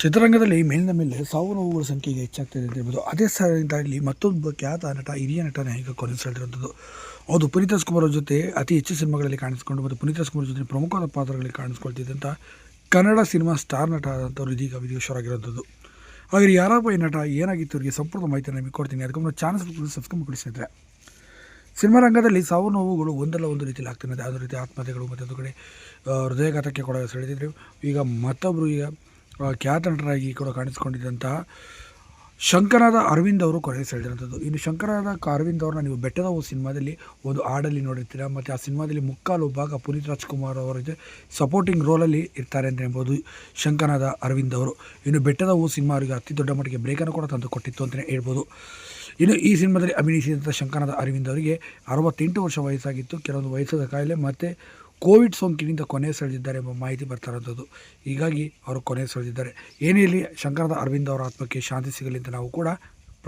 ಚಿತ್ರರಂಗದಲ್ಲಿ ಮೇಲಿನ ಮೇಲೆ ಸಾವು ನೋವುಗಳ ಸಂಖ್ಯೆ ಈಗ ಹೆಚ್ಚಾಗ್ತಿದೆ ಅಂತ ಹೇಳ್ಬೋದು. ಅದೇ ಸಾಲಿನಲ್ಲಿ ಮತ್ತೊಬ್ಬ ಖ್ಯಾತ ನಟ, ಹಿರಿಯ ನಟನ ಈಗ ಕೊನೆಯುಸಿರೆಳೆದಿರುವಂಥದ್ದು. ಹೌದು, ಪುನೀತ್ ರಾಜ್ಕುಮಾರ್ ಅವ್ರ ಜೊತೆ ಅತಿ ಹೆಚ್ಚು ಸಿನಿಮಾಗಳಲ್ಲಿ ಕಾಣಿಸ್ಕೊಂಡು ಮತ್ತು ಪುನೀತ್ ರಾಜ್ಕುಮಾರ್ ಜೊತೆ ಪ್ರಮುಖವಾದ ಪಾತ್ರಗಳಲ್ಲಿ ಕಾಣಿಸ್ಕೊಳ್ತಿದ್ದಂಥ ಕನ್ನಡ ಸಿನಿಮಾ ಸ್ಟಾರ್ ನಟ ಆದಂಥವ್ರು ಇದೀಗ ವಿದೇಶರಾಗಿರೋಂಥದ್ದು. ಹಾಗೆ ಯಾರಪ್ಪ ಈ ನಟ, ಏನಾಗಿತ್ತು ಇವರಿಗೆ ಸಂಪೂರ್ಣ ಮಾಹಿತಿಯನ್ನು ನಿಮಗೆ ಕೊಡ್ತೀನಿ. ಅದಕ್ಕೆ ನಮ್ಮ ಚಾನಲ್ ಸಬ್ಸ್ಕ್ರೈಬ್ ಮಾಡಿ ಸ್ನೇಹಿತರೆ. ಸಿನಿಮಾ ರಂಗದಲ್ಲಿ ಸಾವು ನೋವುಗಳು ಒಂದಲ್ಲ ಒಂದು ರೀತಿಯಲ್ಲಿ ಆಗ್ತಿದೆ. ಯಾವುದೇ ರೀತಿ ಆತ್ಮಹತ್ಯೆಗಳು, ಮತ್ತೊಂದು ಕಡೆ ಹೃದಯಘಾತಕ್ಕೆ ಕೂಡ ಸೆಳೆದಿದ್ರು. ಈಗ ಮತ್ತೊಬ್ಬರು ಈಗ ಖ್ಯಾತ ನಟರಾಗಿ ಕೂಡ ಕಾಣಿಸ್ಕೊಂಡಿದ್ದಂತಹ ಶಂಕರಾದ ಅರವಿಂದ್ ಅವರು ಕೊನೆಗೆ ಸೆಳೆದಿರುವಂಥದ್ದು. ಇನ್ನು ಶಂಕರಾದ ಅರವಿಂದ್ ಅವ್ರನ್ನ ನೀವು ಬೆಟ್ಟದ ಹೂ ಸಿನಿಮಾದಲ್ಲಿ ಒಂದು ಹಾಡಲ್ಲಿ ನೋಡಿರ್ತೀರ, ಮತ್ತು ಆ ಸಿನಿಮಾದಲ್ಲಿ ಮುಕ್ಕಾಲು ಭಾಗ ಪುನೀತ್ ರಾಜ್ಕುಮಾರ್ ಅವರ ಜೊತೆ ಸಪೋರ್ಟಿಂಗ್ ರೋಲಲ್ಲಿ ಇರ್ತಾರೆ ಅಂತ ಹೇಳ್ಬೋದು ಶಂಕರಾದ ಅರವಿಂದ್ ಅವರು. ಇನ್ನು ಬೆಟ್ಟದ ಹೂ ಸಿನಿಮಾ ಅವರಿಗೆ ಅತಿ ದೊಡ್ಡ ಮಟ್ಟಿಗೆ ಬ್ರೇಕನ್ನು ಕೂಡ ತಂದು ಕೊಟ್ಟಿತ್ತು ಅಂತಲೇ ಹೇಳ್ಬೋದು. ಇನ್ನು ಈ ಸಿನಿಮಾದಲ್ಲಿ ಅಭಿನಯಿಸಿದಂಥ ಶಂಕರಾದ ಅರವಿಂದ್ ಅವರಿಗೆ 68 ವರ್ಷ ವಯಸ್ಸಾಗಿತ್ತು. ಕೆಲವೊಂದು ವಯಸ್ಸಾದ ಕಾಯಿಲೆ ಮತ್ತು ಕೋವಿಡ್ ಸೋಂಕಿನಿಂದ ಕೊನೆಯುಸಿರೆಳೆದಿದ್ದಾರೆ ಎಂಬ ಮಾಹಿತಿ ಬರ್ತಾ ಇರೋಂಥದ್ದು. ಹೀಗಾಗಿ ಅವರು ಕೊನೆಯುಸಿರೆಳೆದಿದ್ದಾರೆ. ಏನೇ ಇಲ್ಲಿ ಶಂಕರಾದ ಅರವಿಂದ್ ಅವರ ಆತ್ಮಕ್ಕೆ ಶಾಂತಿ ಸಿಗಲಿ ಅಂತ ನಾವು ಕೂಡ